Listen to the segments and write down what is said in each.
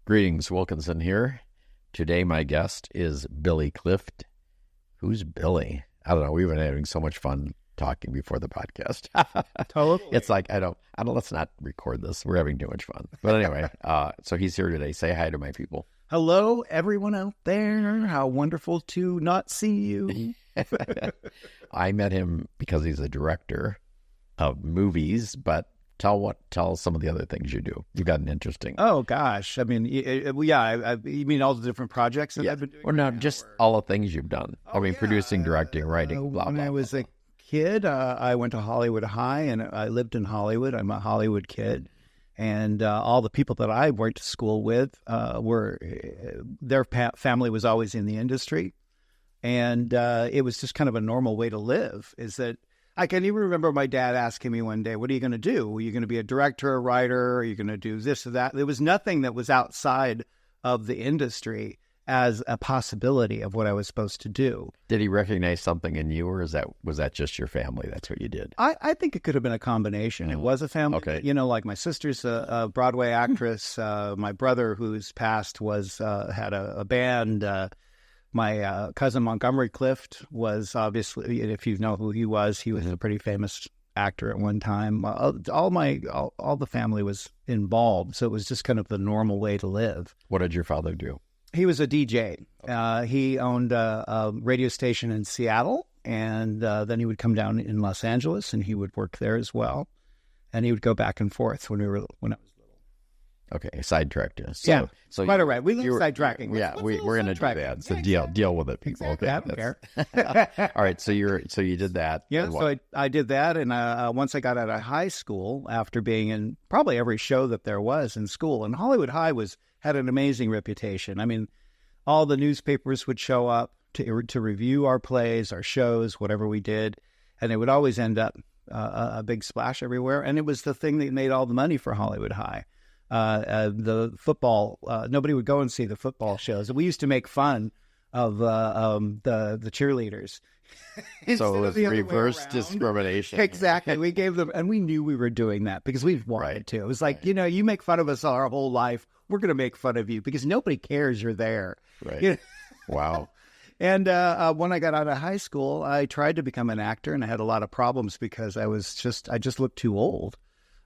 Greetings, Wilkinson here. Today my guest is Billy Clift. Who's Billy? I don't know. We've been having so much fun talking before the podcast. Totally. It's like, I don't, let's not record this. We're having too much fun. But anyway, so he's here today. Say hi to my people. Hello, everyone out there. How wonderful to not see you. I met him because he's a director of movies, but tell some of the other things you do. You've got an interesting. Oh gosh, I mean, you mean all the different projects that I've been doing? Well, no, just all the things you've done. Producing, directing, writing, blah, blah, When I was a kid, I went to Hollywood High, and I lived in Hollywood. I'm a Hollywood kid, and all the people that I went to school with their family was always in the industry, and it was just kind of a normal way to live. Is that I can even remember my dad asking me one day, "What are you going to do? Are you going to be a director, a writer? Are you going to do this or that?" There was nothing that was outside of the industry as a possibility of what I was supposed to do. Did he recognize something in you, or was that just your family? That's what you did? I think it could have been a combination. It was a family. Okay. You know, like my sister's a Broadway actress. My brother, who's passed, had a band. My cousin Montgomery Clift was, obviously, if you know who he was a pretty famous actor at one time. All the family was involved, so it was just kind of the normal way to live. What did your father do? He was a DJ. He owned a radio station in Seattle, and then he would come down in Los Angeles, and he would work there as well. And he would go back and forth when I was little. Okay, sidetracked us. So quite all right. We love sidetracking. Yeah, we're going to do that. So deal with it, people. Exactly. Okay, I don't care. All right. So you did that. Yeah. So I did that, and once I got out of high school, after being in probably every show that there was in school, and Hollywood High had an amazing reputation. I mean, all the newspapers would show up to review our plays, our shows, whatever we did, and it would always end up a big splash everywhere. And it was the thing that made all the money for Hollywood High. The football, nobody would go and see the football shows. We used to make fun of the cheerleaders. So it was reverse discrimination. Exactly. We gave them, and we knew we were doing that because we wanted to. It was like, you make fun of us our whole life. We're going to make fun of you because nobody cares you're there. Right. You know? Wow. And when I got out of high school, I tried to become an actor, and I had a lot of problems because I just looked too old.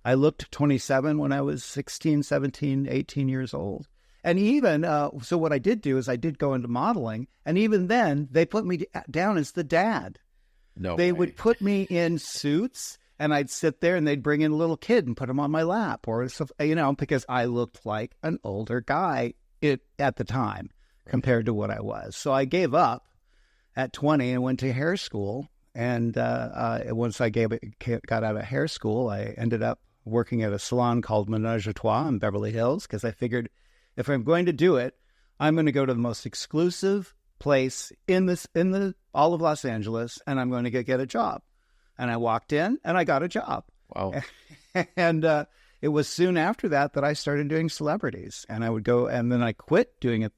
I looked 27 when I was 16, 17, 18 years old. And even, so what I did do is I did go into modeling. And even then, they put me down as the dad. They would put me in suits, and I'd sit there, and they'd bring in a little kid and put him on my lap. Or, because I looked like an older guy at the time compared to what I was. So I gave up at 20 and went to hair school. And once I got out of hair school, I ended up working at a salon called Menage a Trois in Beverly Hills, because I figured if I'm going to do it, I'm going to go to the most exclusive place in all of Los Angeles, and I'm going to get a job. And I walked in, and I got a job. Wow. And it was soon after that I started doing celebrities, and I would go, and then I quit doing it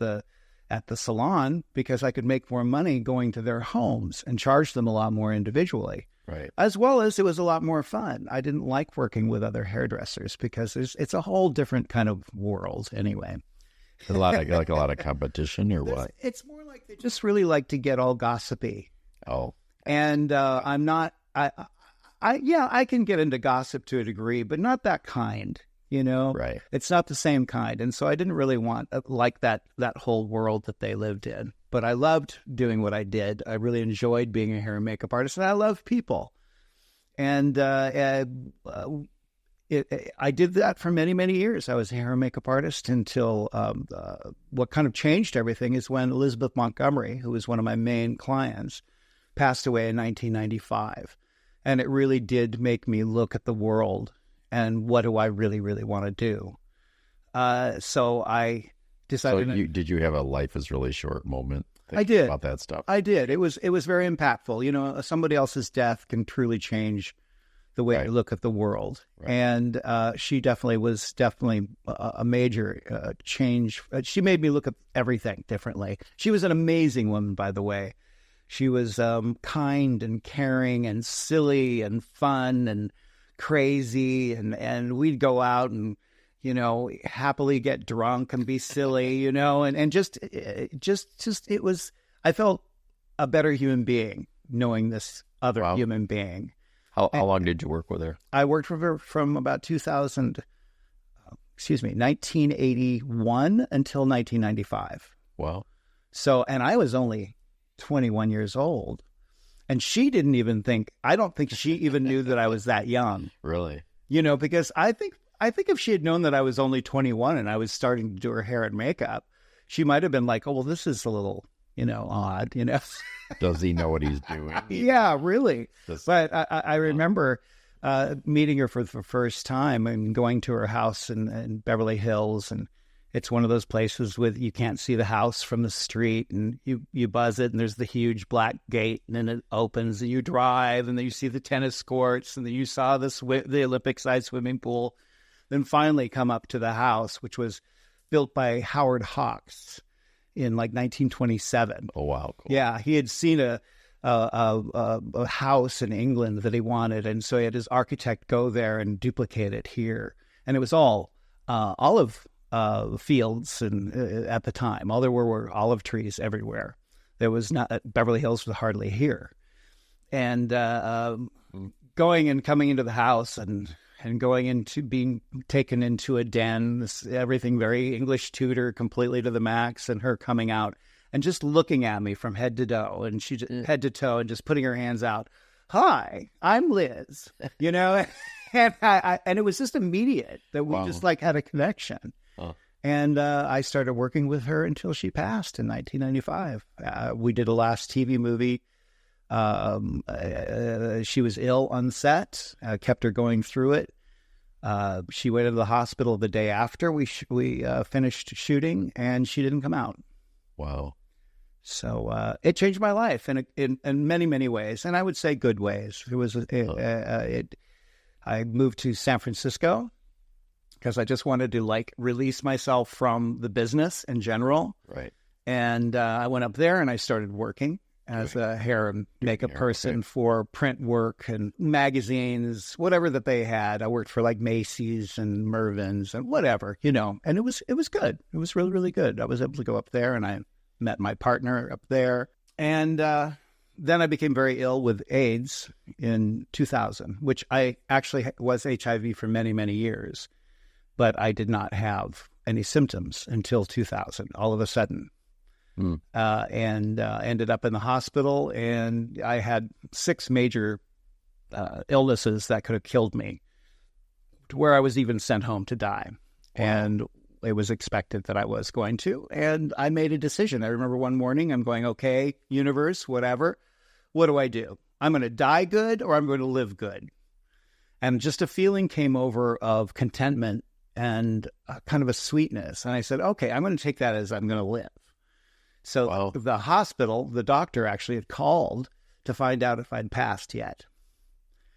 at the salon because I could make more money going to their homes and charge them a lot more individually. Right. As well as it was a lot more fun. I didn't like working with other hairdressers because it's a whole different kind of world anyway. A lot of competition or what? It's more like they just really like to get all gossipy. Oh. And I'm not, I can get into gossip to a degree, but not that kind, Right. It's not the same kind. And so I didn't really want like that whole world that they lived in. But I loved doing what I did. I really enjoyed being a hair and makeup artist, and I love people. And I did that for many, many years. I was a hair and makeup artist until what kind of changed everything is when Elizabeth Montgomery, who was one of my main clients, passed away in 1995. And it really did make me look at the world and what do I really, really want to do. So I decided. So did you have a life is really short moment? I did. About that stuff. I did. It was very impactful. Somebody else's death can truly change the way I look at the world. Right. And she was definitely a major change. She made me look at everything differently. She was an amazing woman, by the way. She was kind and caring and silly and fun and crazy. And we'd go out and, happily get drunk and be silly, and just it was, I felt a better human being knowing this other human being. How long did you work with her? I worked with her from about 1981 until 1995. Wow. So, and I was only 21 years old. And she didn't even I don't think she even knew that I was that young. Really? Because I think if she had known that I was only 21 and I was starting to do her hair and makeup, she might have been like, oh, well, this is a little, odd, Does he know what he's doing? Yeah, really. But I remember meeting her for the first time and going to her house in Beverly Hills. And it's one of those places with you can't see the house from the street, and you buzz it, and there's the huge black gate, and then it opens, and you drive, and then you see the tennis courts, and then you saw the Olympic-sized swimming pool. Then finally come up to the house, which was built by Howard Hawks in like 1927. Oh, wow. Cool. Yeah, he had seen a house in England that he wanted, and so he had his architect go there and duplicate it here. And it was all olive fields, and at the time, all there were olive trees everywhere. There was not Beverly Hills was hardly here, and going and coming into the house and going into being taken into a den, everything very English Tudor, completely to the max, and her coming out and just looking at me from head to toe, and head to toe, and just putting her hands out. Hi, I'm Liz, and and it was just immediate that we just like had a connection. And I started working with her until she passed in 1995. We did a last TV movie. She was ill on set, kept her going through it. She went into the hospital the day after we finished shooting, and she didn't come out. Wow. So it changed my life in many, many ways, and I would say good ways. It was I moved to San Francisco because I just wanted to release myself from the business in general. Right. And I went up there and I started working as a hair and makeup person for print work and magazines, whatever that they had. I worked for like Macy's and Mervyn's and whatever, and it was good. It was really, really good. I was able to go up there, and I met my partner up there. And then I became very ill with AIDS in 2000, which I actually was HIV for many, many years. But I did not have any symptoms until 2000, all of a sudden. And ended up in the hospital, and I had 6 major illnesses that could have killed me, to where I was even sent home to die. Wow. And it was expected that I was going to, and I made a decision. I remember one morning I'm going, okay, universe, whatever, what do I do? I'm going to die good, or I'm going to live good? And just a feeling came over of contentment and kind of a sweetness. And I said, okay, I'm going to take that as I'm going to live. So the hospital, the doctor actually had called to find out if I'd passed yet.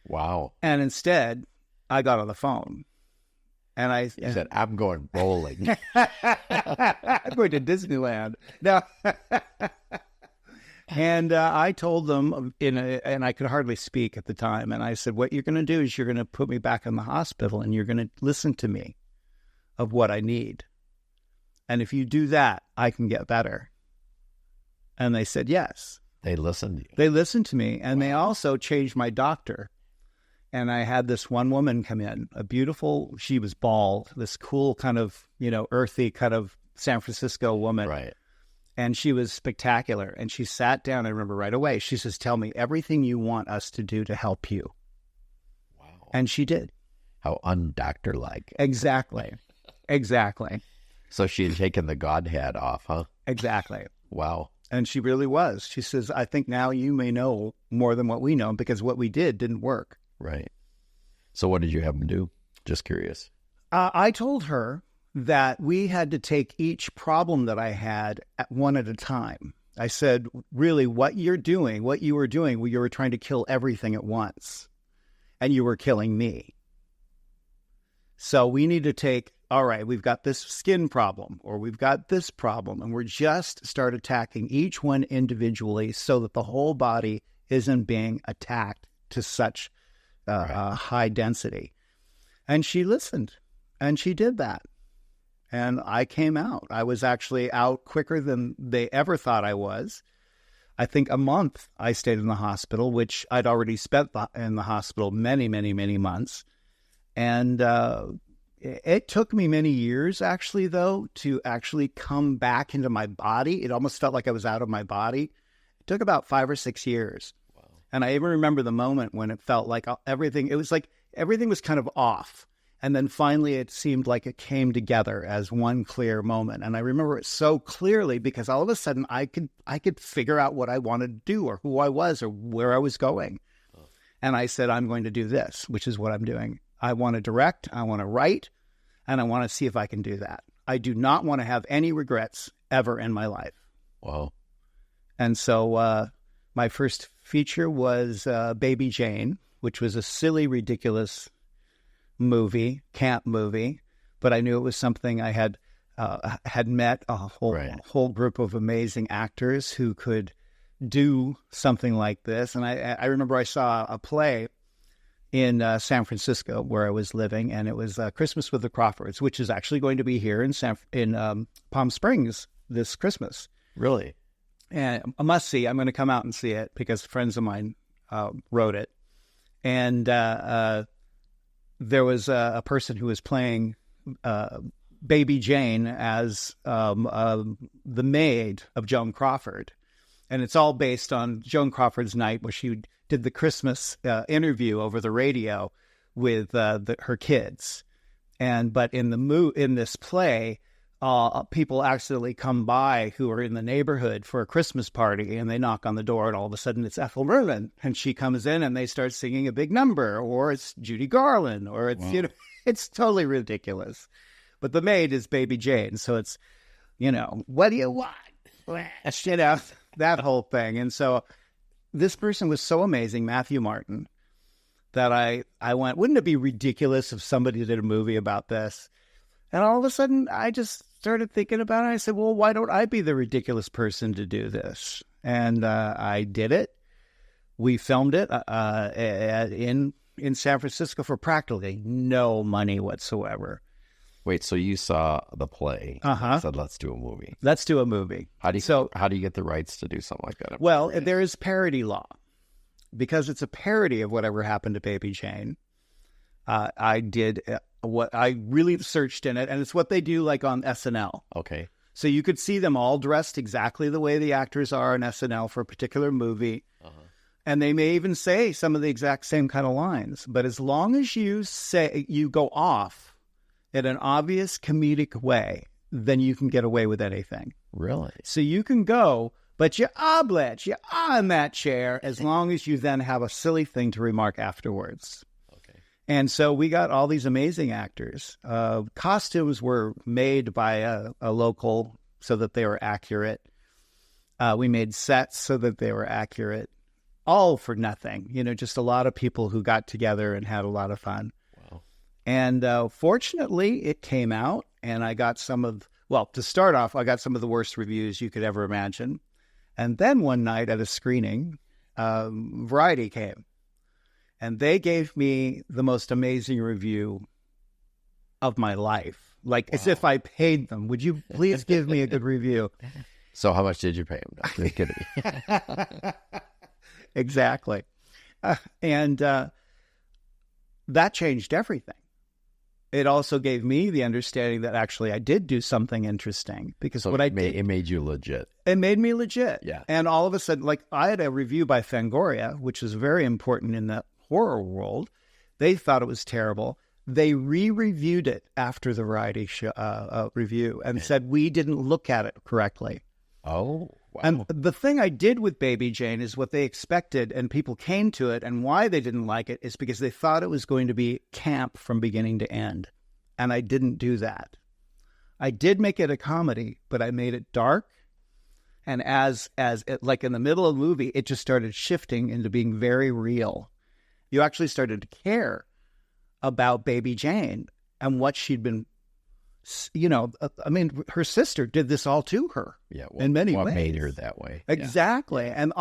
Wow. And instead, I got on the phone. And I said, I'm going bowling. I'm going to Disneyland. No. And I told them, and I could hardly speak at the time, and I said, what you're going to do is you're going to put me back in the hospital, and you're going to listen to me of what I need. And if you do that, I can get better. And they said yes. They listened to you. They listened to me, and they also changed my doctor. And I had this one woman come in, she was bald, this cool kind of, earthy kind of San Francisco woman. Right. And she was spectacular. And she sat down, I remember right away. She says, tell me everything you want us to do to help you. Wow. And she did. How undoctor-like. Exactly. Exactly. So she had taken the God hat off, huh? Exactly. Wow. And she really was. She says, I think now you may know more than what we know, because what we did didn't work. Right. So what did you have them do? Just curious. I told her that we had to take each problem that I had one at a time. I said, really, what you were doing, you were trying to kill everything at once, and you were killing me. So we need to take, all right, we've got this skin problem, or we've got this problem, and we're just start attacking each one individually so that the whole body isn't being attacked to such high density. And she listened. And she did that. And I came out. I was actually out quicker than they ever thought I was. I think a month I stayed in the hospital, which I'd already spent in the hospital many, many, many months. And it took me many years, actually, though, to actually come back into my body. It almost felt like I was out of my body. It took about 5 or 6 years. Wow. And I even remember the moment when it felt like everything was kind of off. And then finally, it seemed like it came together as one clear moment. And I remember it so clearly because all of a sudden I could figure out what I wanted to do or who I was or where I was going. Oh. And I said, I'm going to do this, which is what I'm doing. I want to direct, I want to write, and I want to see if I can do that. I do not want to have any regrets ever in my life. Wow. And so my first feature was Baby Jane, which was a silly, ridiculous movie, camp movie, but I knew it was something I had met a whole group of amazing actors who could do something like this. And I remember I saw a play in San Francisco where I was living, and it was Christmas with the Crawfords, which is actually going to be here in Palm Springs this Christmas. Really? And a must see. I'm going to come out and see it because friends of mine wrote it. And there was a person who was playing Baby Jane as the maid of Joan Crawford. And it's all based on Joan Crawford's night where she did the Christmas interview over the radio with her kids. But in this play, people accidentally come by who are in the neighborhood for a Christmas party, and they knock on the door, and all of a sudden it's Ethel Merman, and she comes in and they start singing a big number, or it's Judy Garland, or it's, wow. It's totally ridiculous. But the maid is Baby Jane. So it's, what do you want? That whole thing. And so this person was so amazing, Matthew Martin, that I went, wouldn't it be ridiculous if somebody did a movie about this? And all of a sudden, I just started thinking about it. I said, well, why don't I be the ridiculous person to do this? And I did it. We filmed it in San Francisco for practically no money whatsoever. Wait, so you saw the play? Said, let's do a movie. Let's do a movie. How do you get the rights to do something like that? Well, there is parody law. Because it's a parody of whatever happened to Baby Jane. I did what I really searched in it, and it's what they do like on SNL. Okay. So you could see them all dressed exactly the way the actors are on SNL for a particular movie. And they may even say some of the exact same kind of lines. But as long as you go off in an obvious comedic way, then you can get away with anything. Really? So you can go, but you're in that chair, as long as you then have a silly thing to remark afterwards. Okay. And so we got all these amazing actors. Costumes were made by a local so that they were accurate. We made sets so that they were accurate. All for nothing. Just a lot of people who got together and had a lot of fun. Wow. And fortunately, it came out, and I got to start off, I got some of the worst reviews you could ever imagine. And then one night at a screening, Variety came, and they gave me the most amazing review of my life, as if I paid them. Would you please give me a good review? So how much did you pay them? No, kidding me. Exactly. And that changed everything. It also gave me the understanding that actually I did do something interesting, because it made you legit. It made me legit. Yeah. And all of a sudden, I had a review by Fangoria, which is very important in the horror world. They thought it was terrible. They re-reviewed it after the Variety show, review and said we didn't look at it correctly. Oh, wow. And the thing I did with Baby Jane is what they expected, and people came to it, and why they didn't like it is because they thought it was going to be camp from beginning to end. And I didn't do that. I did make it a comedy, but I made it dark. And as it, in the middle of the movie, it just started shifting into being very real. You actually started to care about Baby Jane and what she'd been, her sister did this all to her. Yeah, in many ways. What made her that way? Exactly. Yeah. And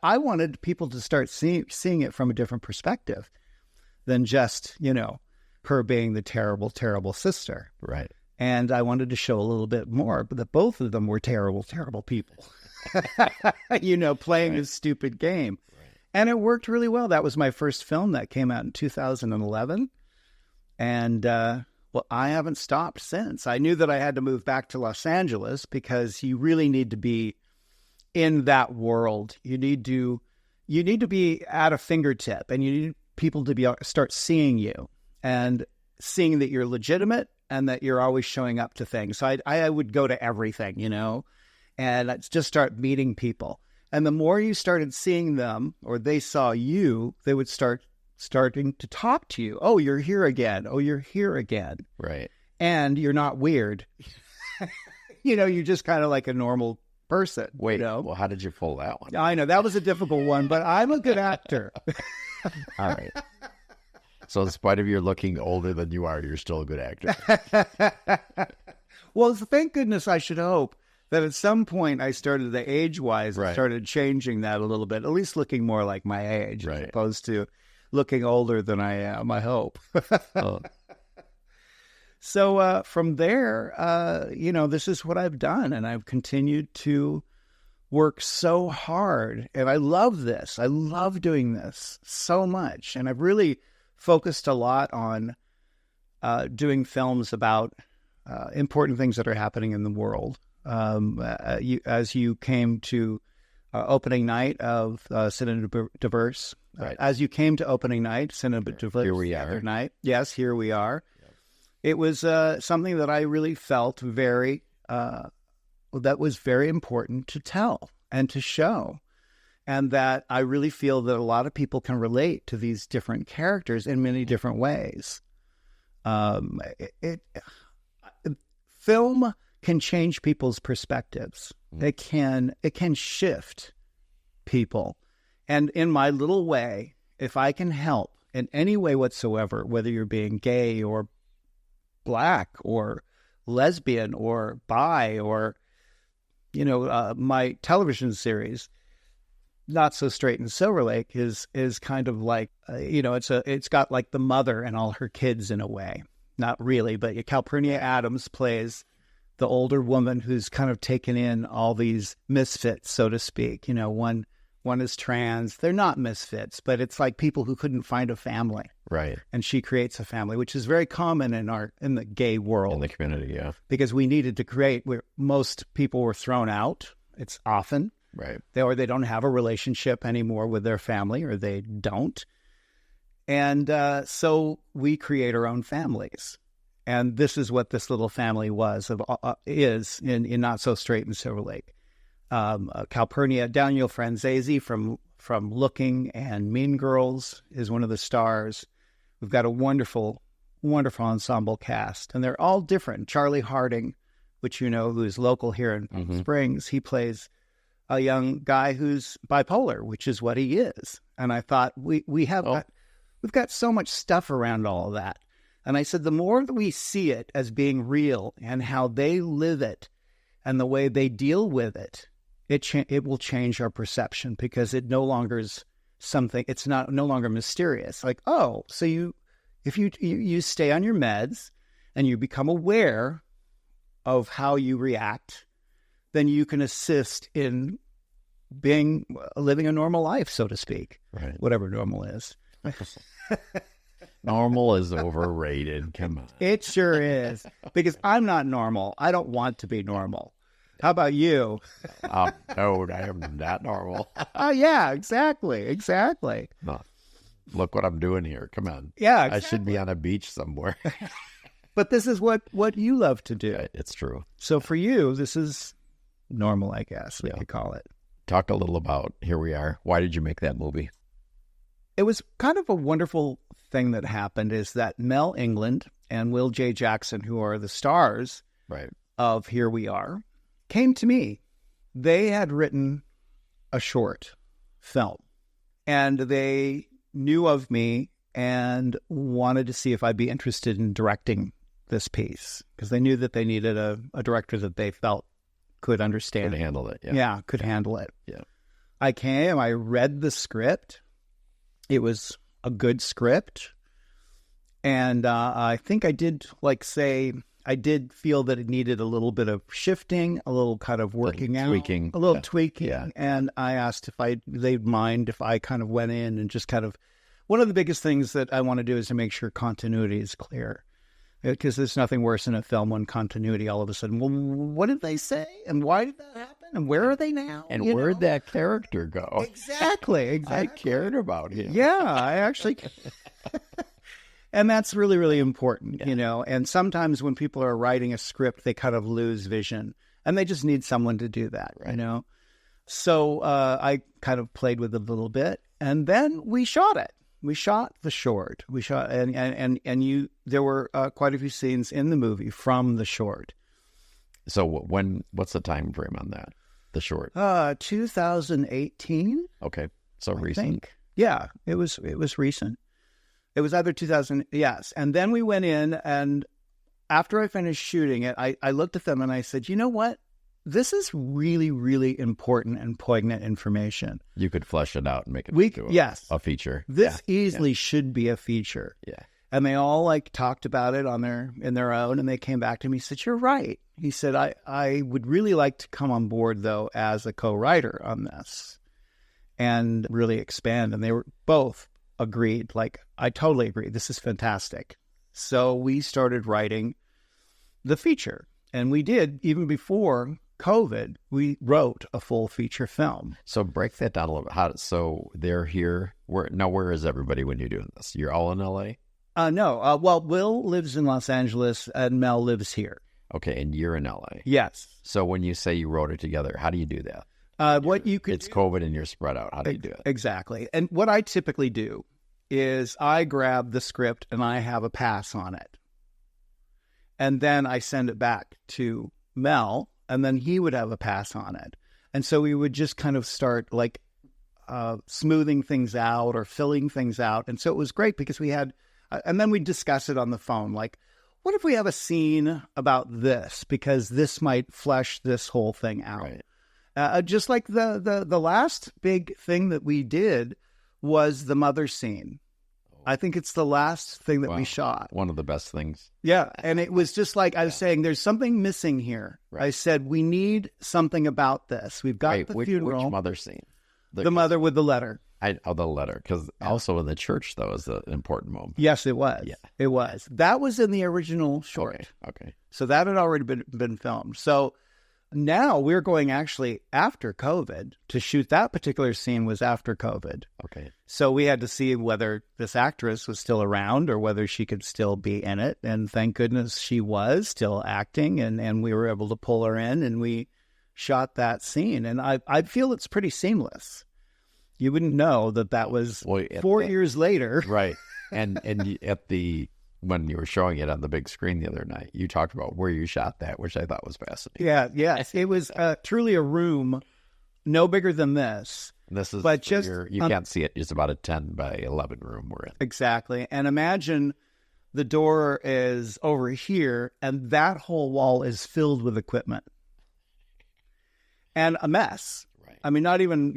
I wanted people to start seeing it from a different perspective than just, her being the terrible, terrible sister. Right. And I wanted to show a little bit more, but that both of them were terrible, terrible people, playing this stupid game. Right. And it worked really well. That was my first film that came out in 2011. And, I haven't stopped since. I knew that I had to move back to Los Angeles because you really need to be in that world. You need to be at a fingertip, and you need people to start seeing you and seeing that you're legitimate and that you're always showing up to things. So I would go to everything, and I'd just start meeting people. And the more you started seeing them, or they saw you, they would starting to talk to you. Oh, you're here again. Oh, you're here again. Right. And you're not weird. You're just kind of like a normal person. Wait, well, how did you pull that one? I know that was a difficult one, but I'm a good actor. All right. So in spite of your looking older than you are, you're still a good actor. Well, thank goodness, I should hope that at some point I started the age-wise and started changing that a little bit, at least looking more like my age, as opposed to looking older than I am, I hope. So from there, this is what I've done, and I've continued to work so hard, and I love this. I love doing this so much, and I've really focused a lot on doing films about important things that are happening in the world. As you came to opening night of Cinema Diverse, as you came to opening night, Cinema Diverse, here we are. The other night. Yes, here we are. It was something that I really felt that was very important to tell and to show. And that I really feel that a lot of people can relate to these different characters in many different ways. Film can change people's perspectives. It can shift people. And in my little way, if I can help in any way whatsoever, whether you're being gay or black or lesbian or bi or, my television series, Not So Straight in Silver Lake is kind of like, it's got like the mother and all her kids in a way. Not really, but Calpernia Adams plays the older woman who's kind of taken in all these misfits, so to speak. One is trans. They're not misfits, but it's like people who couldn't find a family. Right. And she creates a family, which is very common in the gay world. In the community, yeah. Because we needed to create where most people were thrown out. It's often. Right. They don't have a relationship anymore with their family, or they don't. And so we create our own families. And this is what this little family is in Not So Straight in Silver Lake. Calpernia, Daniel Franzaese from Looking and Mean Girls is one of the stars. We've got a wonderful, wonderful ensemble cast. And they're all different. Charlie Harding, which who's local here in Palm Springs, he plays a young guy who's bipolar, which is what he is. And I thought we've got so much stuff around all of that. And I said, the more that we see it as being real and how they live it and the way they deal with it, it will change our perception, because it no longer is something, it's no longer mysterious. Like, oh, so if you stay on your meds and you become aware of how you react, then you can assist in living a normal life, so to speak. Right. Whatever normal is. Normal is overrated. Come on. It sure is. Because I'm not normal. I don't want to be normal. How about you? No, I am not normal. Yeah, exactly. No. Look what I'm doing here. Come on. Yeah, exactly. I should be on a beach somewhere. But this is what you love to do. It's true. So for you, this is normal, I guess we could call it. Talk a little about Here We Are. Why did you make that movie? It was kind of a wonderful thing that happened, is that Mel England and Will J. Jackson, who are the stars of Here We Are, came to me. They had written a short film, and they knew of me and wanted to see if I'd be interested in directing this piece, because they knew that they needed a director that they felt could understand. Could handle it. Yeah, could handle it. Yeah. I came, I read the script. It was a good script. And I think I did I did feel that it needed a little bit of shifting, a little kind of working out, tweaking. a little tweaking. Yeah. And I asked if they'd mind if I kind of went in and just kind of, one of the biggest things that I want to do is to make sure continuity is clear. Because there's nothing worse in a film when continuity all of a sudden, well, what did they say? And why did that happen? And where are they now? And where'd that character go? Exactly. I cared about him. Yeah, I actually... And that's really, really important, And sometimes when people are writing a script, they kind of lose vision. And they just need someone to do that, right. So I kind of played with it a little bit. And then we shot it. We shot the short. We shot, and there were quite a few scenes in the movie from the short. So what's the time frame on that? The short? 2018. Okay, so I recent. think. Yeah, it was recent. It was either 2000. Yes, and then we went in, and after I finished shooting it, I looked at them and I said, you know what? This is really, really important and poignant information. You could flesh it out and make it into a feature. This easily should be a feature. Yeah. And they all talked about it in their own, and they came back to me and said, you're right. He said, I would really like to come on board, though, as a co-writer on this and really expand. And they were both agreed. I totally agree. This is fantastic. So we started writing the feature. And we did, even before COVID, we wrote a full feature film. So break that down a little bit. So they're here. Where is everybody when you're doing this? You're all in LA? No. Well, Will lives in Los Angeles and Mel lives here. Okay, and you're in LA. Yes. So when you say you wrote it together, how do you do that? It's COVID and you're spread out. How do you do it? Exactly. And what I typically do is I grab the script and I have a pass on it. And then I send it back to Mel, and then he would have a pass on it. And so we would just kind of start smoothing things out or filling things out. And so it was great because we had, and then we'd discuss it on the phone. What if we have a scene about this? Because this might flesh this whole thing out. Right. Just like the last big thing that we did was the mother scene. I think it's the last thing that we shot. One of the best things. Yeah. And it was just I was saying, there's something missing here. Right. I said, we need something about this. We've got the funeral. Which mother scene? The mother with the letter. The letter. Because also in the church, though, is an important moment. Yes, it was. Yeah. It was. That was in the original short. Okay. So that had already been filmed. So now we're going actually after COVID to shoot that particular scene was after COVID. Okay. So we had to see whether this actress was still around or whether she could still be in it. And thank goodness she was still acting and we were able to pull her in and we shot that scene. And I feel it's pretty seamless. You wouldn't know that was 4 years later. Right. And when you were showing it on the big screen the other night, you talked about where you shot that, which I thought was fascinating. Yeah, yes. It was truly a room no bigger than this. This is, but just you can't see it. It's about a 10 by 11 room we're in. Exactly. And imagine the door is over here, and that whole wall is filled with equipment. And a mess. Right. I mean, not even,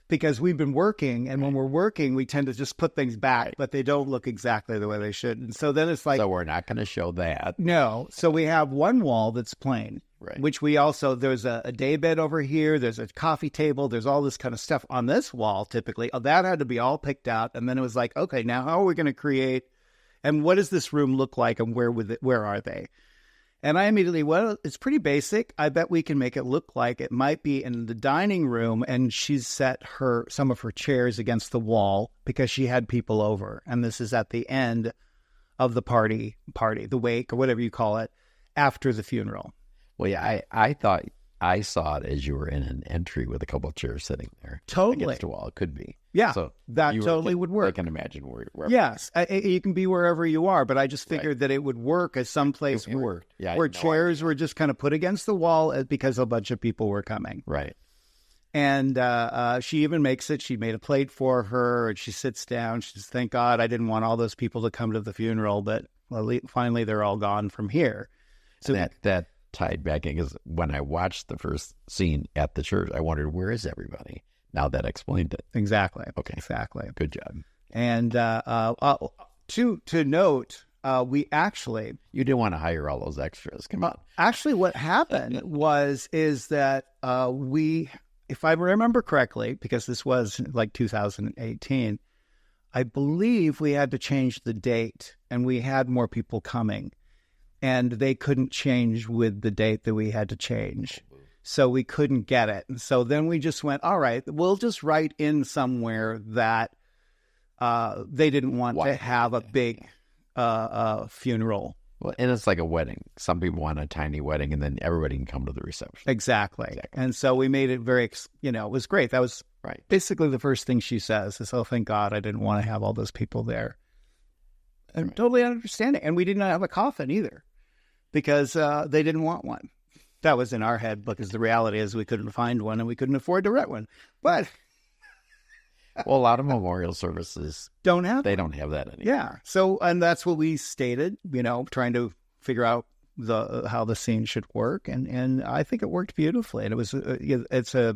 because we've been working, and when we're working, we tend to just put things back, but they don't look exactly the way they should. And so then it's so we're not going to show that. No. So we have one wall that's plain, right? Which there's a day bed over here. There's a coffee table. There's all this kind of stuff on this wall, typically. That had to be all picked out. And then it was okay, now how are we going to create, and what does this room look like, and where are they? And I immediately, it's pretty basic. I bet we can make it look like it might be in the dining room, and she's set some of her chairs against the wall because she had people over. And this is at the end of the party, the wake, or whatever you call it, after the funeral. Well, yeah, I thought I saw it as you were in an entry with a couple of chairs sitting there. Totally. Against a wall. It could be. Yeah, so that totally would work. I can imagine where yes, you can be wherever you are, but I just figured that it would work as someplace where chairs were just kind of put against the wall because a bunch of people were coming. Right. And she even makes it. She made a plate for her, and she sits down. She says, thank God I didn't want all those people to come to the funeral, but finally they're all gone from here. So that tied back in, because when I watched the first scene at the church, I wondered, where is everybody? Now that explained it. Exactly. Okay. Exactly. Good job. And to note, we actually... You didn't want to hire all those extras. Come on. Actually, what happened is that we, if I remember correctly, because this was like 2018, I believe we had to change the date, and we had more people coming, and they couldn't change with the date that we had to change. So we couldn't get it. And so then we just went, all right, we'll just write in somewhere that they didn't want to have a big funeral. Well, and it's like a wedding. Some people want a tiny wedding, and then everybody can come to the reception. Exactly. And so we made it very, it was great. That was basically the first thing she says is, oh, thank God I didn't want to have all those people there. And totally understanding. And we did not have a coffin either because they didn't want one. That was in our head because the reality is we couldn't find one and we couldn't afford to rent one. But well, a lot of memorial services don't have that anymore. Yeah. So, and that's what we stated, trying to figure out how the scene should work. And I think it worked beautifully. And it's a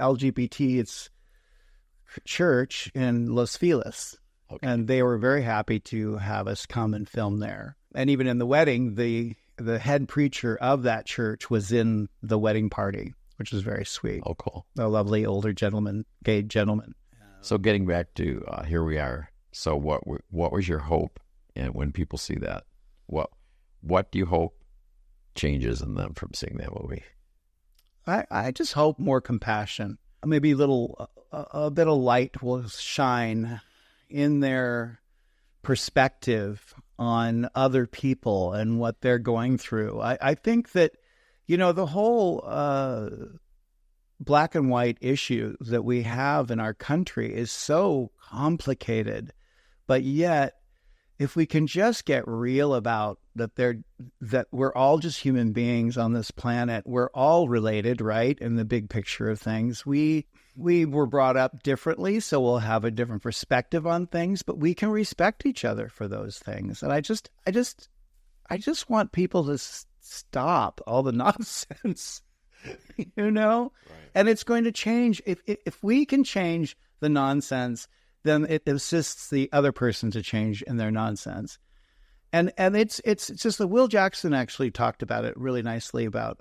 LGBT church in Los Feliz. Okay. And they were very happy to have us come and film there. And even in the wedding, the head preacher of that church was in the wedding party, which was very sweet. Oh, cool. A lovely older gentleman, gay gentleman. So getting back to here we are. So what was your hope, and when people see that, what do you hope changes in them from seeing that movie? I just hope more compassion. Maybe a bit of light will shine in their perspective on other people and what they're going through. I think that, the whole black and white issue that we have in our country is so complicated, but yet if we can just get real about that we're all just human beings on this planet, we're all related, right? In the big picture of things, we were brought up differently, so we'll have a different perspective on things, but we can respect each other for those things. And I just want people to stop all the nonsense, Right. And it's going to change. If we can change the nonsense, then it assists the other person to change in their nonsense. And it's just that Will Jackson actually talked about it really nicely about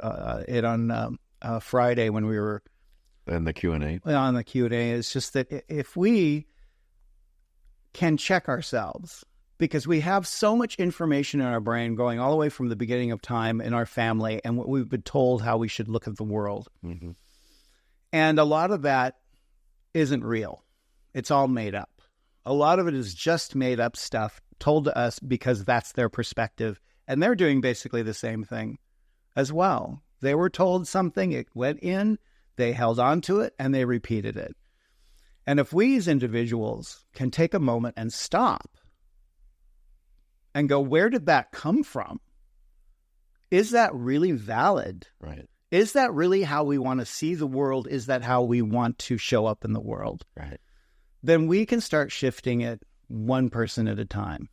it on Friday when we were in the Q&A. On the Q&A, it's just that if we can check ourselves, because we have so much information in our brain going all the way from the beginning of time in our family and what we've been told how we should look at the world. Mm-hmm. And a lot of that isn't real. It's all made up. A lot of it is just made up stuff told to us because that's their perspective. And they're doing basically the same thing as well. They were told something, it went in, they held on to it, and they repeated it. And if we as individuals can take a moment and stop and go, where did that come from? Is that really valid? Right. Is that really how we want to see the world? Is that how we want to show up in the world? Right. Then we can start shifting it one person at a time.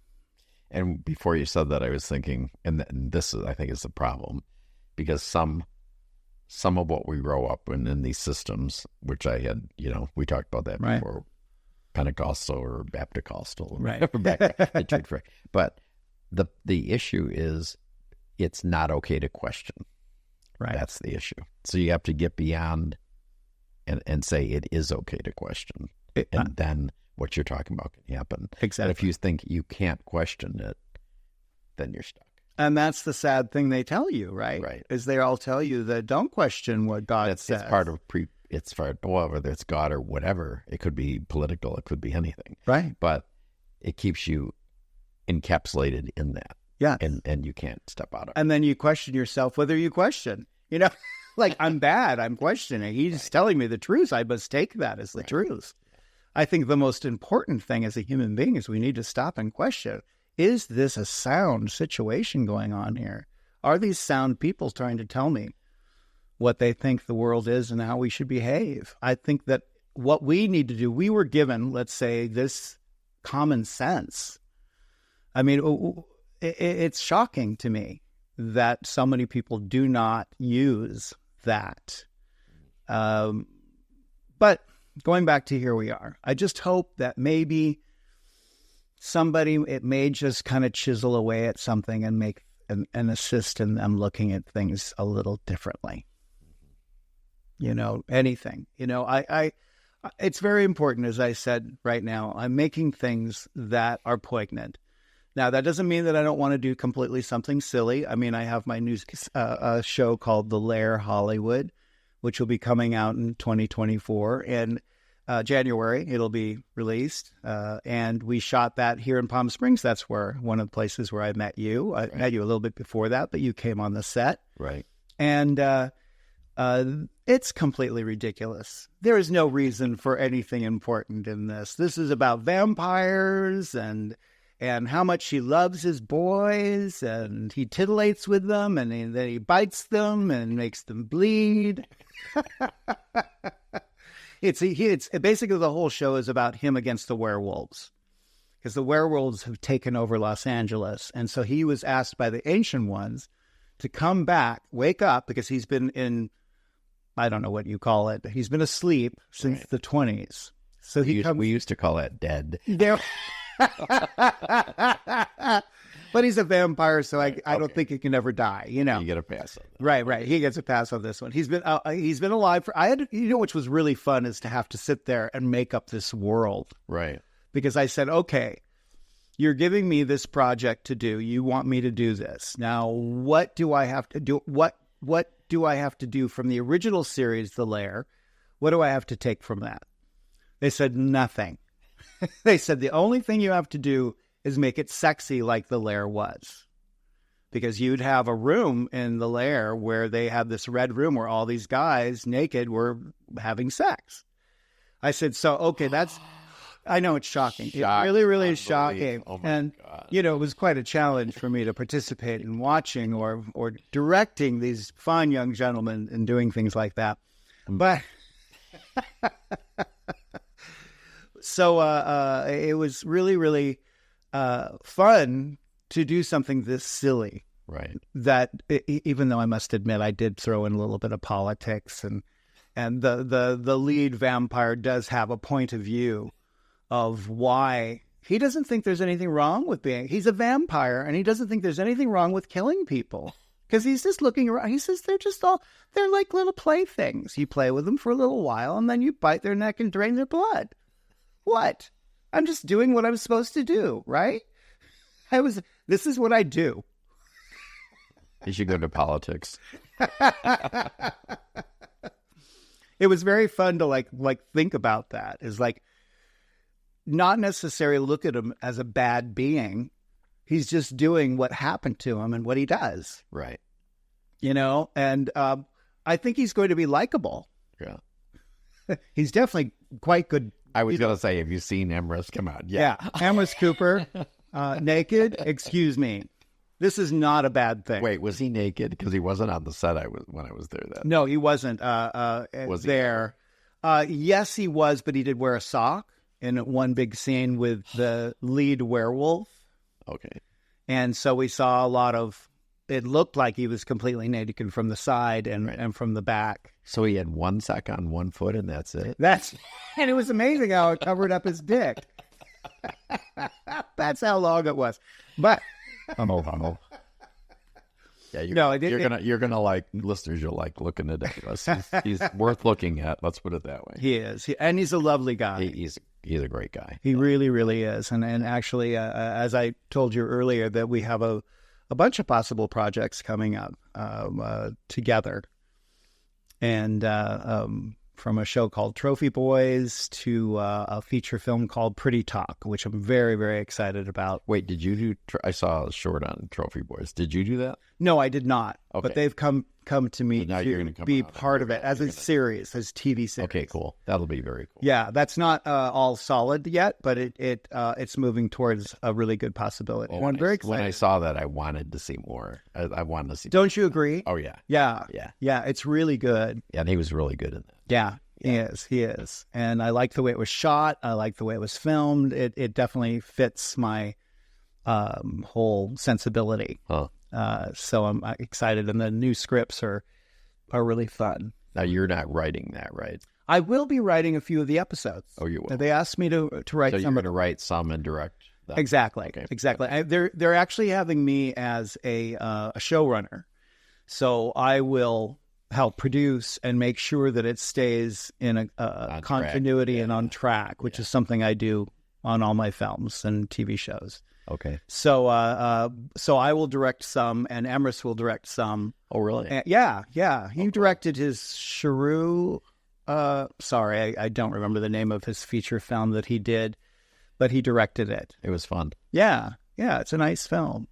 And before you said that, I was thinking, and this is, I think, is the problem, because some of what we grow up in these systems, which I had, we talked about that before, Pentecostal or Baptist-costal, right? But the issue is, it's not okay to question. Right. That's the issue. So you have to get beyond and say it is okay to question. And then what you're talking about can happen. Exactly. But if you think you can't question it, then you're stuck. And that's the sad thing they tell you, right? Right. Is they all tell you that don't question what God says. It's part of whether it's God or whatever. It could be political. It could be anything. Right. But it keeps you encapsulated in that. Yeah. And you can't step out of it. And then you question yourself whether you question. Like, I'm bad. I'm questioning. He's telling me the truth. I must take that as the truth. I think the most important thing as a human being is we need to stop and question, is this a sound situation going on here? Are these sound people trying to tell me what they think the world is and how we should behave? I think that what we need to do, we were given, let's say, this common sense. I mean, it's shocking to me that so many people do not use that. But going back to here we are, I just hope that maybe somebody, it may just kind of chisel away at something and make an assist in them looking at things a little differently. You know, anything. You know, I it's very important, as I said right now, I'm making things that are poignant. Now, that doesn't mean that I don't want to do completely something silly. I mean, I have my new show called The Lair Hollywood, which will be coming out in 2024. And January, it'll be released. And we shot that here in Palm Springs. That's where one of the places where I met you. I met you a little bit before that, but you came on the set. Right. And it's completely ridiculous. There is no reason for anything important in this. This is about vampires and how much he loves his boys, and he titillates with them, and then he bites them and makes them bleed. It's basically the whole show is about him against the werewolves, because the werewolves have taken over Los Angeles. And so he was asked by the Ancient Ones to come back, wake up, because he's been in, I don't know what you call it, he's been asleep since the 20s. So we used to call it dead. But he's a vampire, so I don't think he can ever die. You know, you get a pass on that. Right. He gets a pass on this one. He's been alive for. Which was really fun is to have to sit there and make up this world. Right. Because I said, okay, you're giving me this project to do. You want me to do this. Now, what do I have to do? What do I have to do from the original series, The Lair? What do I have to take from that? They said nothing. They said the only thing you have to do is make it sexy like The Lair was. Because you'd have a room in The Lair where they have this red room where all these guys naked were having sex. I said, so, okay, I know it's shocking. It really, really is shocking. Oh my God. You know, it was quite a challenge for me to participate in watching or directing these fine young gentlemen and doing things like that. But so it was really, really fun to do something this silly. Right. That even though I must admit I did throw in a little bit of politics, and the lead vampire does have a point of view of why he doesn't think there's anything wrong with he's a vampire, and he doesn't think there's anything wrong with killing people, because he's just looking around. He says they're like little playthings. You play with them for a little while, and then you bite their neck and drain their blood. What? I'm just doing what I'm supposed to do, right? This is what I do. You should go to politics. It was very fun to like think about that. Is like not necessarily look at him as a bad being. He's just doing what happened to him and what he does. Right. You know, and I think he's going to be likable. Yeah. He's definitely quite good. I was going to say, have you seen Emrys come out? Yeah. Emrys Cooper, naked. Excuse me. This is not a bad thing. Wait, was he naked? Because he wasn't on the set when I was there then. No, he wasn't was there. Yes, he was, but he did wear a sock in one big scene with the lead werewolf. Okay. And so we saw a lot of, it looked like he was completely naked from the side and from the back. So he had one sock on one foot and that's it? And it was amazing how it covered up his dick. That's how long it was. But Hummel. Yeah, you're gonna like listeners. You'll like looking at Emrys. He's worth looking at. Let's put it that way. He is, and he's a lovely guy. He's a great guy. He really, really is. And actually, as I told you earlier, that we have a bunch of possible projects coming up together, and from a show called Trophy Boys to a feature film called Pretty Talk, which I'm very, very excited about. Wait, did you do? I saw a short on Trophy Boys. Did you do that? No, I did not. Okay. But they've come to me to be part of it as a series, as TV series. Okay, cool. That'll be very cool. Yeah, that's not all solid yet, but it's moving towards a really good possibility. I'm very excited. When I saw that, I wanted to see more. I wanted to see. Don't you agree? Oh yeah. Yeah. It's really good. Yeah, and he was really good in that. Yeah. He is. And I like the way it was shot. I like the way it was filmed. It definitely fits my whole sensibility. Huh. So I'm excited. And the new scripts are really fun. Now, you're not writing that, right? I will be writing a few of the episodes. Oh, you will? They asked me to write some. So you're going to write some and direct? Exactly. Okay. Exactly. They're actually having me as a showrunner. So I will help produce and make sure that it stays in a continuity and on track, which is something I do on all my films and TV shows. Okay. So I will direct some, and Emrys will direct some. Oh, really? Yeah. He directed his Shrew. Sorry, I don't remember the name of his feature film that he did, but he directed it. It was fun. Yeah, it's a nice film.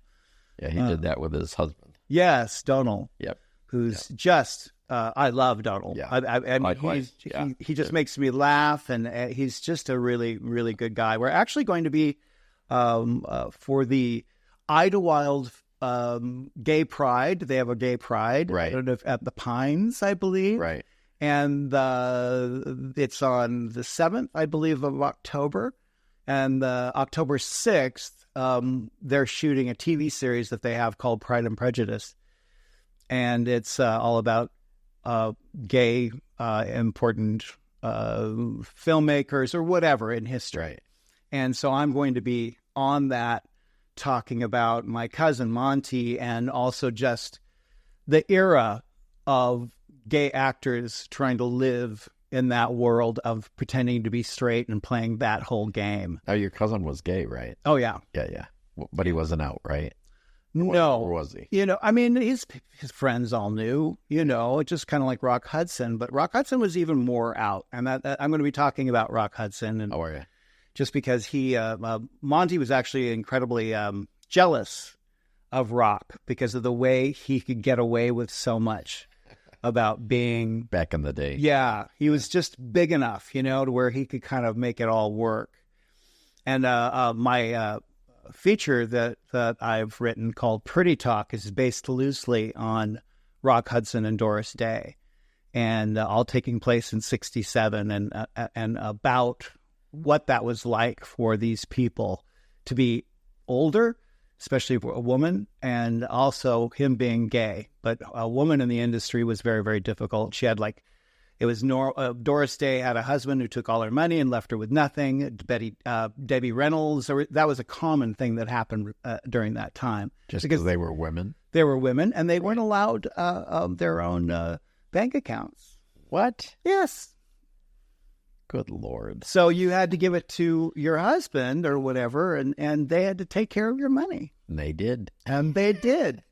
Yeah, he did that with his husband. Yes, Donald. Yep. Who's just, I love Donald. Yeah. I mean, he just makes me laugh, and he's just a really, really good guy. We're actually going to be, for the Idlewild Gay Pride. They have a gay pride. Right. I don't know if at the Pines, I believe. Right. And it's on the 7th, I believe, of October. And October 6th, they're shooting a TV series that they have called Pride and Prejudice. And it's all about gay, important filmmakers or whatever in history. Right. And so I'm going to be on that, talking about my cousin Monty, and also just the era of gay actors trying to live in that world of pretending to be straight and playing that whole game. Now, your cousin was gay, right? Oh, yeah. Yeah. But he wasn't out, right? No. Or was he? You know, I mean, his friends all knew, just kind of like Rock Hudson. But Rock Hudson was even more out. And that I'm going to be talking about Rock Hudson. And how are you? Just because Monty was actually incredibly jealous of Rock because of the way he could get away with so much about being... Back in the day. Yeah, he was just big enough, to where he could kind of make it all work. And my feature that I've written called Pretty Talk is based loosely on Rock Hudson and Doris Day, and all taking place in '67, and about what that was like for these people to be older, especially for a woman, and also him being gay. But a woman in the industry was very, very difficult. She had Doris Day had a husband who took all her money and left her with nothing. Debbie Reynolds, that was a common thing that happened during that time. Just because they were women? They were women, and they weren't allowed their own bank accounts. What? Yes. Good Lord. So you had to give it to your husband or whatever, and they had to take care of your money. And they did. And they did.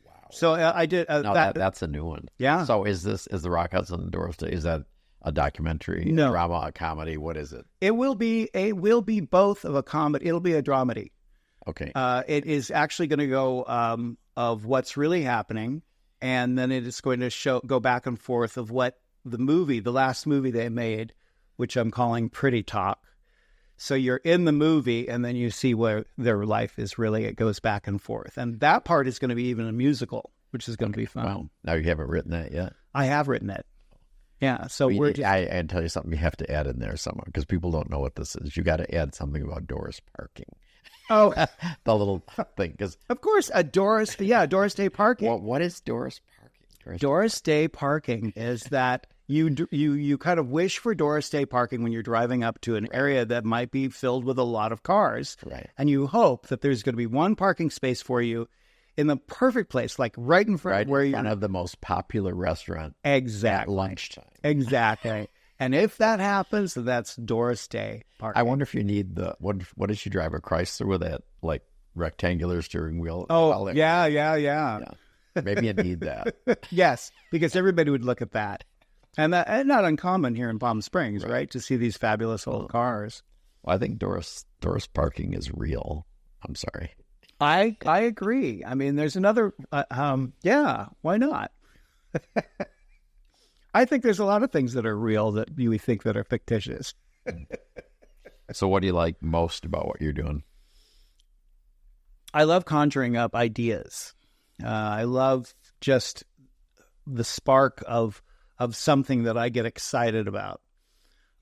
Wow. So I did. That's a new one. Yeah. So is the Rock Hudson and Doris Day, is that a documentary, no. a drama, a comedy? What is it? It will be both of a comedy. It'll be a dramedy. Okay. It is actually going to go of what's really happening, and then it is going to go back and forth of what the last movie they made, which I'm calling Pretty Talk. So you're in the movie, and then you see where their life is really. It goes back and forth. And that part is going to be even a musical, which is going to be fun. Wow. Now, you haven't written that yet? I have written it. Yeah. So I tell you something you have to add in there somewhere, because people don't know what this is. You got to add something about Doris parking. Oh, the little thing. Cause, of course, Doris Day parking. What is Doris parking? Doris Day parking is that you kind of wish for Doris Day parking when you're driving up to an area that might be filled with a lot of cars. Right. And you hope that there's going to be one parking space for you in the perfect place, like right in front where you're of the most popular restaurant. Exactly. At lunchtime. Exactly. And if that happens, that's Doris Day parking. I wonder if you need what did she drive, a Chrysler with that like rectangular steering wheel? Oh, yeah. Maybe you need that. Yes, because everybody would look at that. And not uncommon here in Palm Springs, right? To see these fabulous old cars. Well, I think Doris parking is real. I'm sorry. I agree. I mean, there's another. Yeah, why not? I think there's a lot of things that are real that you think that are fictitious. So, what do you like most about what you're doing? I love conjuring up ideas. I love just the spark of something that I get excited about.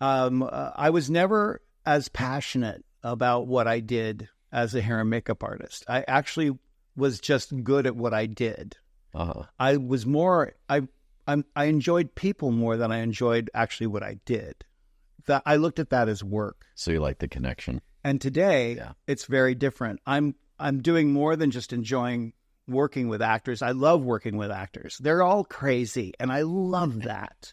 I was never as passionate about what I did as a hair and makeup artist. I actually was just good at what I did. Uh-huh. I was more, I enjoyed people more than I enjoyed actually what I did. That I looked at that as work. So you like the connection? And today, it's very different. I'm doing more than just enjoying working with actors. I love working with actors. They're all crazy, and I love that.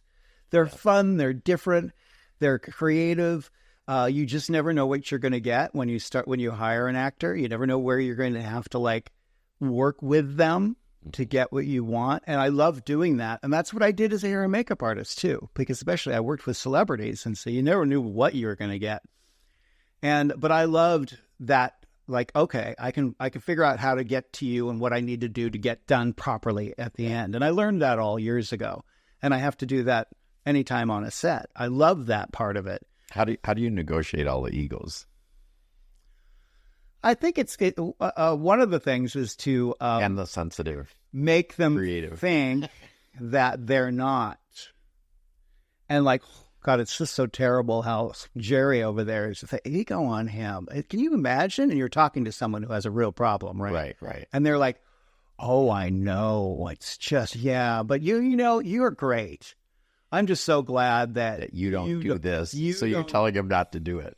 They're fun. They're different. They're creative. You just never know what you're going to get when you hire an actor. You never know where you're going to have to like work with them to get what you want. And I love doing that. And that's what I did as a hair and makeup artist too, because especially I worked with celebrities. And so you never knew what you were going to get. But I loved that. Like, okay, I can figure out how to get to you and what I need to do to get done properly at the end. And I learned that all years ago. And I have to do that anytime on a set. I love that part of it. How do you negotiate all the egos? I think one of the things is to and the sensitive, make them creative. Think that they're not. And like, God, it's just so terrible how Jerry over there is the ego on him. Can you imagine? And you're talking to someone who has a real problem, right? Right. And they're like, oh, I know. It's just, but you're great. I'm just so glad that you don't do this. So you're telling him not to do it.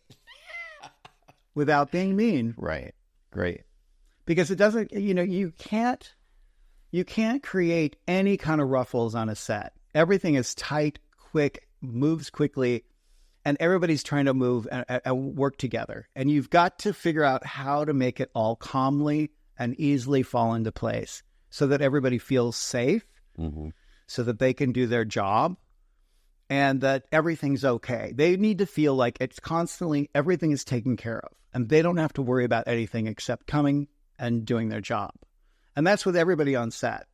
Without being mean. Right. Great. Because it doesn't, you can't create any kind of ruffles on a set. Everything is tight, quick, moves quickly, and everybody's trying to move and work together. And you've got to figure out how to make it all calmly and easily fall into place so that everybody feels safe, so that they can do their job, and that everything's okay. They need to feel like it's constantly, everything is taken care of, and they don't have to worry about anything except coming and doing their job. And that's with everybody on set.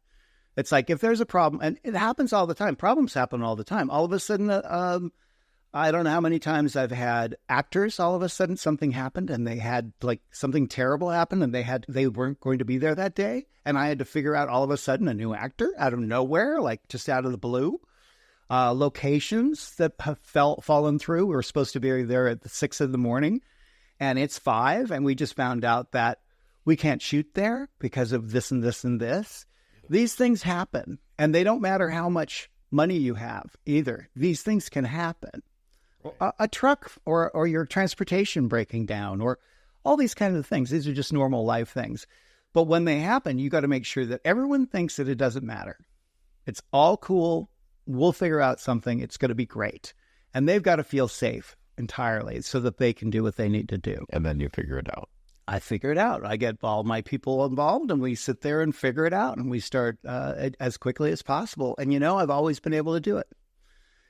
It's like if there's a problem, and it happens all the time. Problems happen all the time. All of a sudden, I don't know how many times I've had actors, all of a sudden something happened and they had like something terrible happen and they weren't going to be there that day. And I had to figure out all of a sudden a new actor out of nowhere, like just out of the blue. Locations that have fallen through. We were supposed to be there at 6 a.m. and it's 5. And we just found out that we can't shoot there because of this and this and this. These things happen, and they don't matter how much money you have either. These things can happen. A truck or your transportation breaking down or all these kinds of things. These are just normal life things. But when they happen, you got to make sure that everyone thinks that it doesn't matter. It's all cool. We'll figure out something. It's going to be great. And they've got to feel safe entirely so that they can do what they need to do. And then you figure it out. I figure it out. I get all my people involved and we sit there and figure it out. And we start as quickly as possible. And, I've always been able to do it.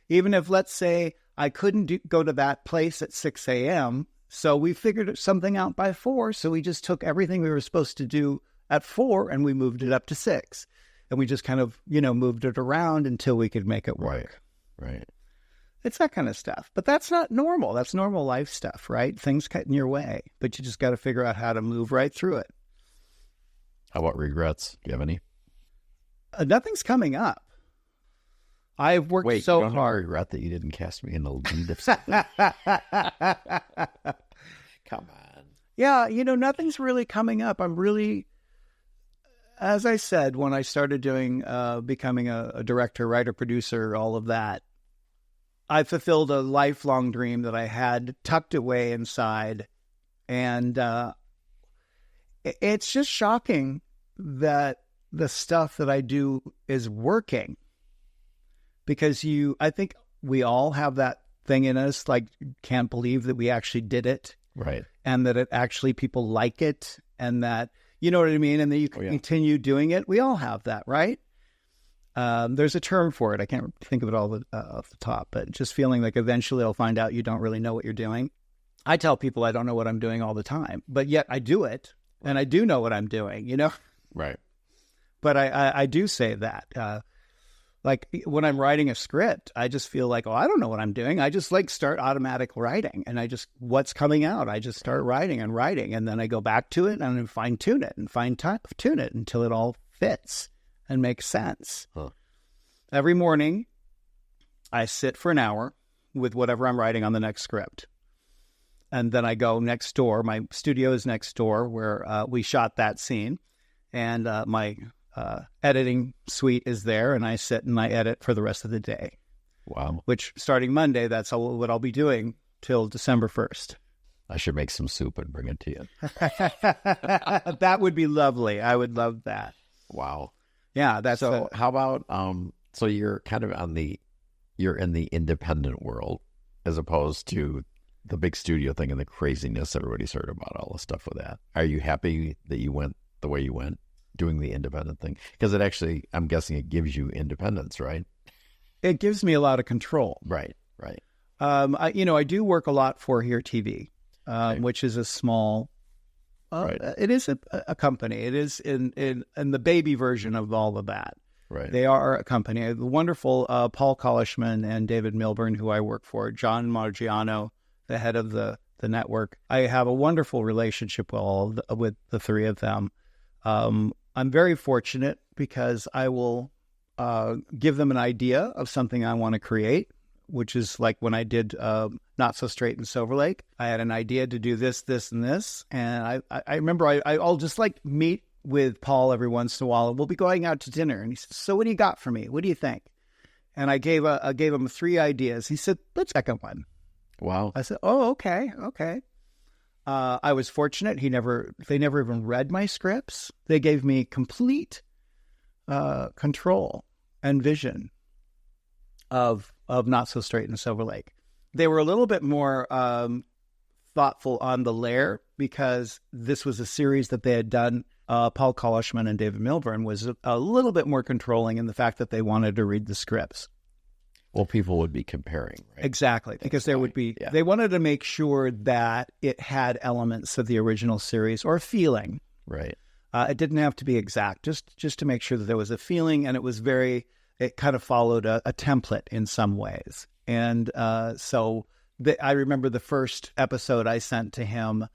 Even if, let's say, I couldn't go to that place at 6 a.m., so we figured something out by 4. So we just took everything we were supposed to do at 4 and we moved it up to 6. And we just kind of, moved it around until we could make it work. Right. It's that kind of stuff. But that's not normal. That's normal life stuff, right? Things cut in your way. But you just got to figure out how to move right through it. How about regrets? Do you have any? Nothing's coming up. I've worked so hard. hard. Regret that you didn't cast me in the lead of something. Come on. Yeah, nothing's really coming up. I'm really... As I said, when I started doing, becoming a director, writer, producer, all of that, I fulfilled a lifelong dream that I had tucked away inside. And it's just shocking that the stuff that I do is working. Because I think we all have that thing in us, like, can't believe that we actually did it. Right. And that it actually, people like it. And that... You know what I mean? And then you can continue doing it. We all have that, right? There's a term for it. I can't think of it all off the top, but just feeling like eventually I'll find out you don't really know what you're doing. I tell people I don't know what I'm doing all the time, but yet I do it, and I do know what I'm doing, Right. But I do say that. Like when I'm writing a script, I just feel like, I don't know what I'm doing. I just start automatic writing and what's coming out, I just start writing. And then I go back to it and I fine tune it until it all fits and makes sense. Huh. Every morning I sit for an hour with whatever I'm writing on the next script. And then I go next door. My studio is next door where we shot that scene. And my editing suite is there, and I sit and I edit for the rest of the day. Wow. Which, starting Monday, that's what I'll be doing till December 1st. I should make some soup and bring it to you. That would be lovely. I would love that. Wow. Yeah. That's so. How about so you're kind of you're in the independent world as opposed to the big studio thing and the craziness everybody's heard about, all the stuff with that. Are you happy that you went the way you went, doing the independent thing? Because it actually, I'm guessing it gives you independence, right? It gives me a lot of control. Right, right. I do work a lot for Here TV, Right. which is a small, Right. It is a company. It is in the baby version of all of that. Right. They are a company. The wonderful Paul Collishman and David Milburn, who I work for, John Margiano, the head of the network. I have a wonderful relationship with the three of them. I'm very fortunate because I will give them an idea of something I want to create, which is like when I did Not So Straight in Silver Lake. I had an idea to do this, this, and this. And I remember I'll just like meet with Paul every once in a while, and we'll be going out to dinner. And he said, "So what do you got for me? What do you think?" And I gave him 3 ideas. He said, "Let's check on one." Wow. I said, "Oh, okay." I was fortunate. They never even read my scripts. They gave me complete control and vision of Not So Straight in Silver Lake. They were a little bit more thoughtful on the Lair because this was a series that they had done. Paul Collishman and David Milburn was a little bit more controlling in the fact that they wanted to read the scripts. Well, people would be comparing, right? Exactly, because there would be, Yeah. They wanted to make sure that it had elements of the original series or feeling. Right. It didn't have to be exact, just to make sure that there was a feeling, and it kind of followed a template in some ways. And so I remember the first episode I sent to him,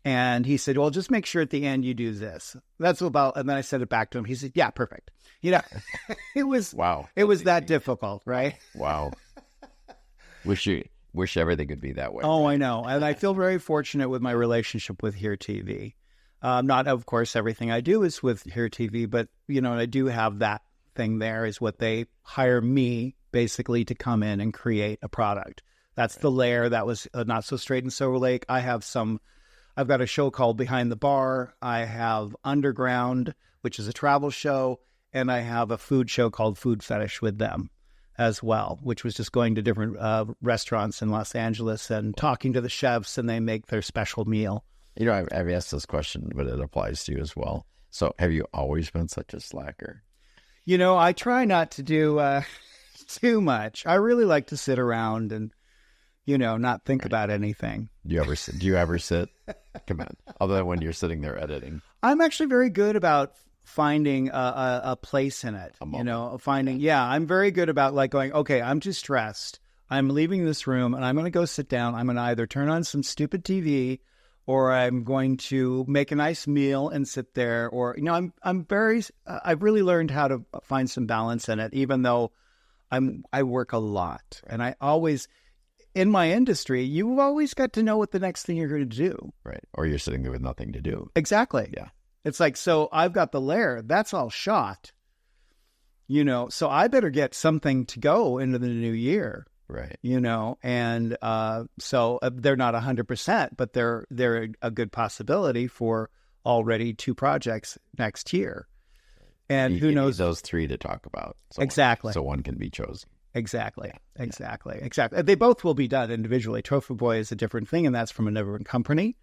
and he said, "Well, just make sure at the end you do this." And then I sent it back to him. He said, "Yeah, perfect." It was, Wow. it was that difficult, right? Wow. Wish everything could be that way. Oh, I know. And I feel very fortunate with my relationship with Here TV. Not, of course, everything I do is with Here TV, but, I do have that thing there is what they hire me basically to come in and create a product. That's the Lair. That was Not So Straight in Silver Lake. I've got a show called Behind the Bar. I have Underground, which is a travel show. And I have a food show called Food Fetish with them as well, which was just going to different restaurants in Los Angeles and talking to the chefs, and they make their special meal. I've asked this question, but it applies to you as well. So have you always been such a slacker? I try not to do too much. I really like to sit around and, not think about anything. Do you ever sit? Come on. Other than when you're sitting there editing. I'm actually very good about finding a place in it, I'm very good about like going, okay, I'm too stressed. I'm leaving this room and I'm going to go sit down. I'm going to either turn on some stupid TV or I'm going to make a nice meal and sit there, or, I've really learned how to find some balance in it, even though I work a lot. And I always, in my industry, you've always got to know what the next thing you're going to do. Right. Or you're sitting there with nothing to do. Exactly. Yeah. It's like, so I've got the Lair, that's all shot, so I better get something to go into the new year. Right. And so they're not 100%, but they're a good possibility for already 2 projects next year. And who knows? Those 3 to talk about. Exactly. So one can be chosen. Exactly. They both will be done individually. Trophy Boy is a different thing, and that's from a different company.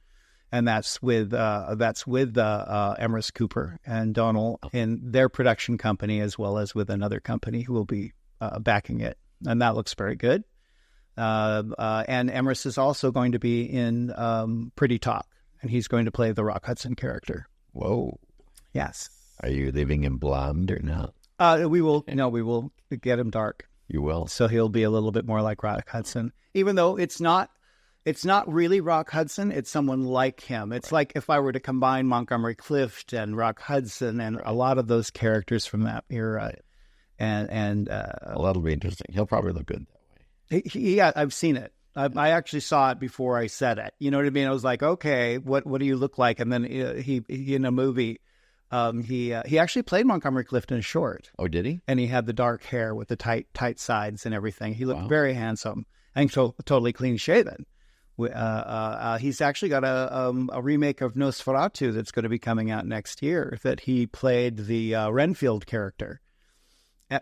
And that's with Emrys Cooper and Donald in their production company, as well as with another company who will be backing it. And that looks very good. And Emrys is also going to be in Pretty Talk, and he's going to play the Rock Hudson character. Whoa. Yes. Are you leaving him blonde or not? We will get him dark. You will. So he'll be a little bit more like Rock Hudson, even though it's not really Rock Hudson. It's someone like him. It's like if I were to combine Montgomery Clift and Rock Hudson and a lot of those characters from that era. And well, that'll be interesting. He'll probably look good that way. Yeah, I've seen it. I actually saw it before I said it. You know what I mean? I was like, okay, what do you look like? And then he in a movie, he actually played Montgomery Clift in a short. Oh, did he? And he had the dark hair with the tight sides and everything. He looked very handsome and totally clean shaven, He's actually got a remake of Nosferatu that's going to be coming out next year, that he played the Renfield character,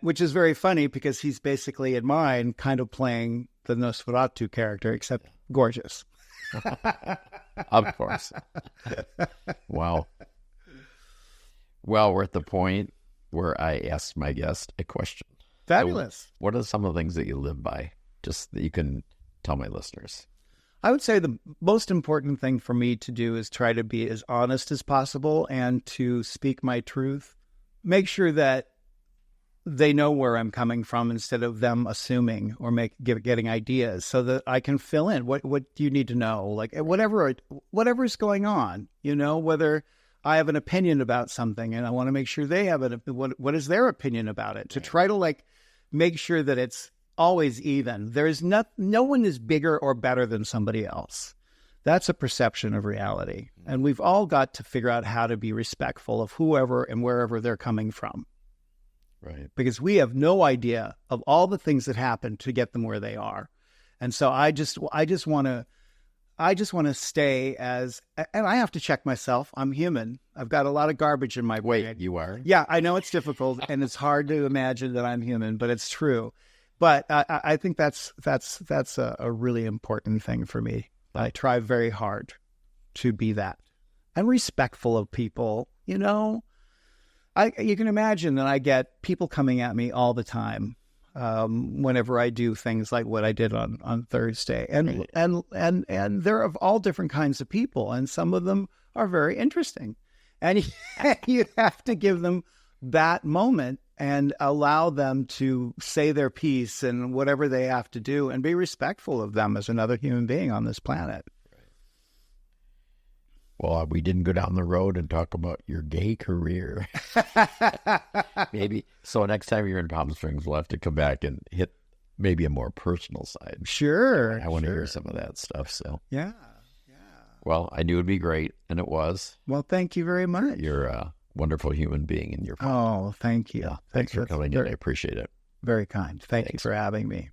which is very funny because he's basically, in mine, kind of playing the Nosferatu character, except gorgeous. Of course. Wow. Well, we're at the point where I asked my guest a question. Fabulous. So what are some of the things that you live by? Just that you can tell my listeners. I would say the most important thing for me to do is try to be as honest as possible and to speak my truth. Make sure that they know where I'm coming from instead of them assuming or getting ideas, so that I can fill in. What do you need to know? Like whatever's going on, whether I have an opinion about something and I want to make sure they have what is their opinion about it, to try to make sure that it's always even. There's no one is bigger or better than somebody else. That's a perception of reality. And we've all got to figure out how to be respectful of whoever and wherever they're coming from. Right. Because we have no idea of all the things that happen to get them where they are. And so I just want to stay as, and I have to check myself. I'm human. I've got a lot of garbage in my brain. Wait, you are? Yeah, I know it's difficult and it's hard to imagine that I'm human, but it's true. But I think that's a really important thing for me. I try very hard to be that and respectful of people. You can imagine that I get people coming at me all the time whenever I do things like what I did on Thursday, and they're of all different kinds of people, and some of them are very interesting, and you have to give them that moment and allow them to say their piece and whatever they have to do, and be respectful of them as another human being on this planet. Well, we didn't go down the road and talk about your gay career. Maybe. So next time you're in Palm Springs, we'll have to come back and hit maybe a more personal side. Sure. I want to hear some of that stuff. So yeah. Well, I knew it'd be great, and it was. Well, thank you very much. You're a wonderful human being, and you're. Oh, thank you. Yeah, thanks for coming in. I appreciate it. Very kind. Thank you for having me.